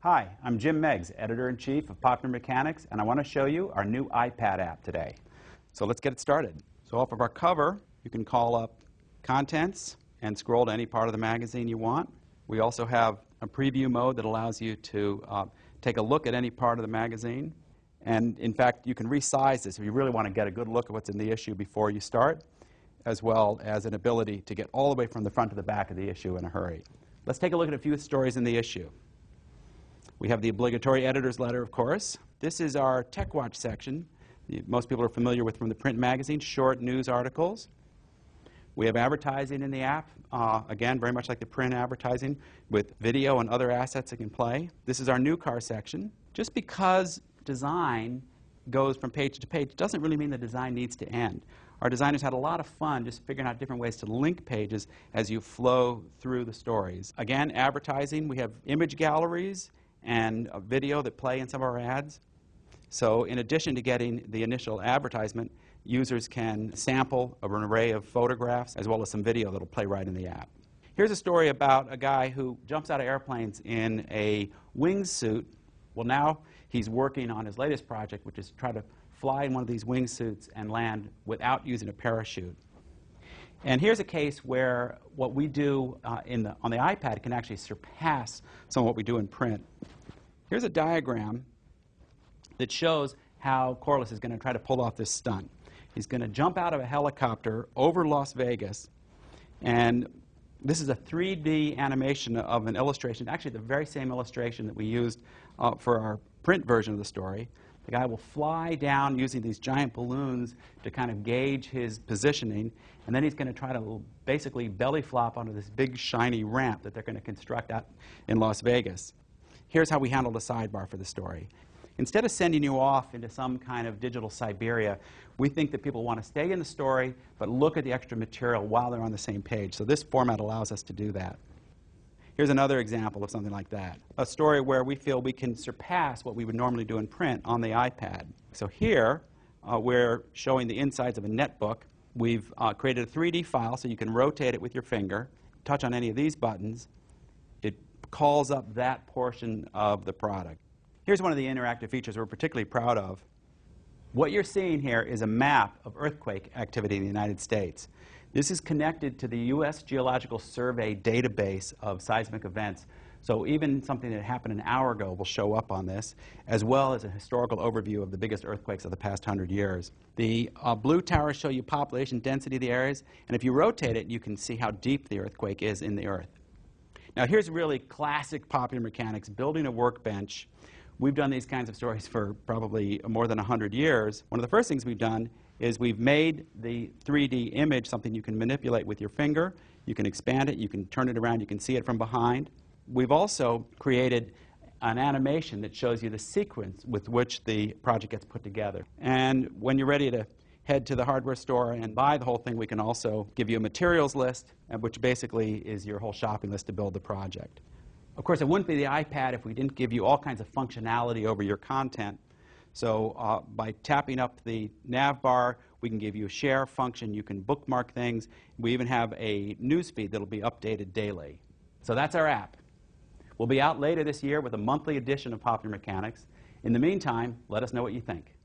Hi, I'm Jim Meggs, Editor-in-Chief of Popular Mechanics, and I want to show you our new iPad app today. So let's get it started. So off of our cover, you can call up Contents and scroll to any part of the magazine you want. We also have a preview mode that allows you to take a look at any part of the magazine. And in fact, you can resize this if you really want to get a good look at what's in the issue before you start, as well as an ability to get all the way from the front to the back of the issue in a hurry. Let's take a look at a few stories in the issue. We have the obligatory editor's letter, of course. This is our Tech Watch section. Most people are familiar with from the print magazine, short news articles. We have advertising in the app, again, very much like the print advertising, with video and other assets it can play. This is our new car section. Just because design goes from page to page doesn't really mean the design needs to end. Our designers had a lot of fun just figuring out different ways to link pages as you flow through the stories. Again, advertising, we have image galleries and a video that play in some of our ads. So in addition to getting the initial advertisement, users can sample an array of photographs as well as some video that will play right in the app. Here's a story about a guy who jumps out of airplanes in a wingsuit. Well, now he's working on his latest project, which is try to fly in one of these wingsuits and land without using a parachute. And here's a case where what we do on the iPad can actually surpass some of what we do in print. Here's a diagram that shows how Corliss is going to try to pull off this stunt. He's going to jump out of a helicopter over Las Vegas, and this is a 3D animation of an illustration, actually the very same illustration that we used for our print version of the story. The guy will fly down using these giant balloons to kind of gauge his positioning, and then he's going to try to basically belly flop onto this big shiny ramp that they're going to construct out in Las Vegas. Here's how we handled the sidebar for the story. Instead of sending you off into some kind of digital Siberia, we think that people want to stay in the story but look at the extra material while they're on the same page. So this format allows us to do that. Here's another example of something like that. A story where we feel we can surpass what we would normally do in print on the iPad. So here, we're showing the insides of a netbook. We've created a 3D file so you can rotate it with your finger, touch on any of these buttons. It calls up that portion of the product. Here's one of the interactive features we're particularly proud of. What you're seeing here is a map of earthquake activity in the United States. This is connected to the U.S. Geological Survey database of seismic events. So even something that happened an hour ago will show up on this, as well as a historical overview of the biggest earthquakes of the past 100 years. The blue towers show you population density of the areas, and if you rotate it, you can see how deep the earthquake is in the earth. Now here's really classic Popular Mechanics, building a workbench. We've done these kinds of stories for probably more than 100 years. One of the first things we've done is we've made the 3D image something you can manipulate with your finger. You can expand it, you can turn it around, you can see it from behind. We've also created an animation that shows you the sequence with which the project gets put together. And when you're ready to head to the hardware store and buy the whole thing, we can also give you a materials list, which basically is your whole shopping list to build the project. Of course, it wouldn't be the iPad if we didn't give you all kinds of functionality over your content. So by tapping up the nav bar, we can give you a share function. You can bookmark things. We even have a news feed that will be updated daily. So that's our app. We'll be out later this year with a monthly edition of Popular Mechanics. In the meantime, let us know what you think.